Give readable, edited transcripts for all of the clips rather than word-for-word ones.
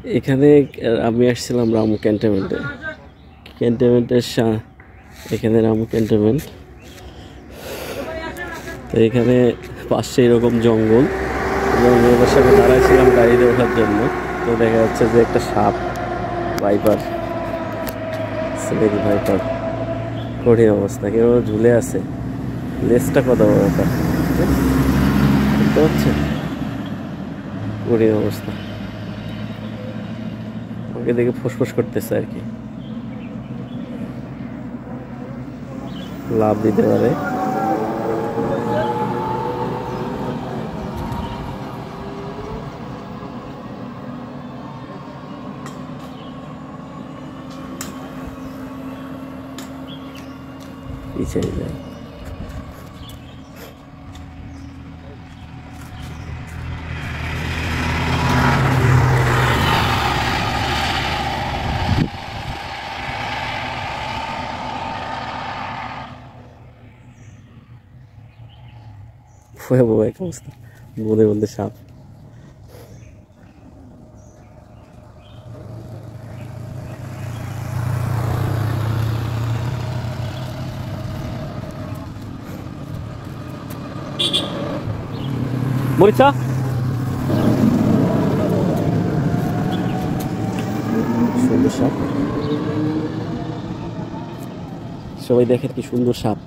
এখানে আমি আসছিলাম রামু ক্যান্টনমেন্টে। ক্যান্টনমেন্টের এখানে রামু ক্যান্টনমেন্ট। তো এখানে পাশে এরকম জঙ্গলের সামনে দাঁড়াইছিলাম গাড়িতে ওঠার জন্য। তো দেখা যাচ্ছে যে একটা সাপ, ভাইপার, ভাইপার, কঠিন অবস্থা, কেউ ঝুলে আছে, লেজটা কত বড় তার, বুঝতে পারছেন? কঠিন অবস্থা, ওকে দেখে ফুসফুস করতেছে আর কি, লাভ দিতে পারে। পিছিয়ে যায়। ভয়াবহ এক অবস্থা, বনের মধ্যে সাপ। মরিচা সুন্দর সাপ, সবাই দেখেন কি সুন্দর সাপ,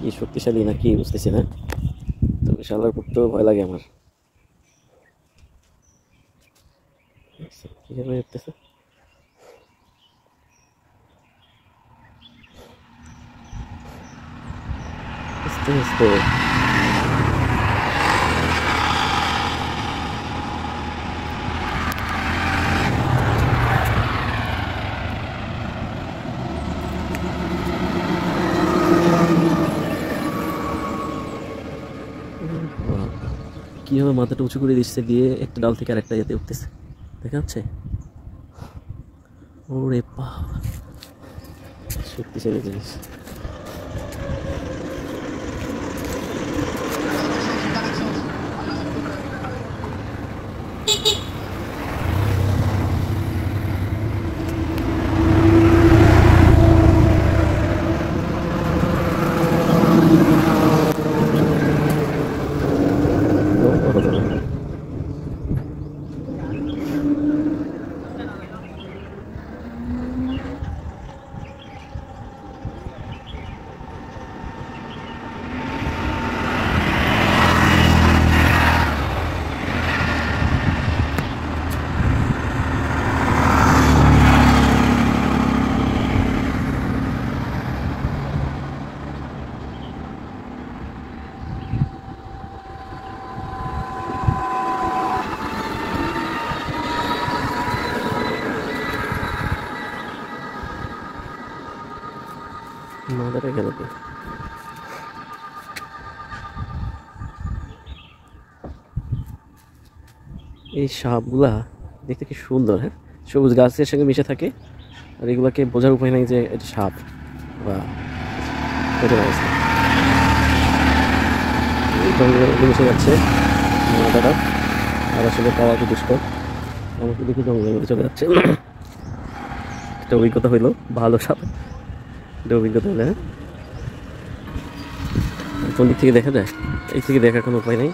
কি শক্তিশালী না কি বুঝতেছি না, তবে শালার করতেও ভয় লাগে আমার। কিভাবে উঠতেছে, আস্তে আস্তে। কিভাবে মাথাটা উঁচু করে দিচ্ছে, দিয়ে একটা ডাল থেকে আরেকটা যেতে উঠতেছে, দেখা যাচ্ছে? ওরে বাবা, শক্তিশালী জিনিস। মাথাটা গেল কি? এই সাপগুলা দেখতে কি সুন্দর, হ্যাঁ, সবুজ গাছের সঙ্গে মিশে থাকে, আর এগুলাকে বোঝার উপায় নাই যে এটা সাপ বা মিশে যাচ্ছে মাথাটা, আর আসলে পাওয়া তো দুষ্কর। আমাকে দেখে জঙ্গলের মধ্যে চলে যাচ্ছে। একটা অভিজ্ঞতা হইলো, ভালো সাপ, একটা অভিজ্ঞতা হলে। হ্যাঁ, কোন দিক থেকে দেখা যায়? এই থেকে দেখার কোনো উপায় নাই।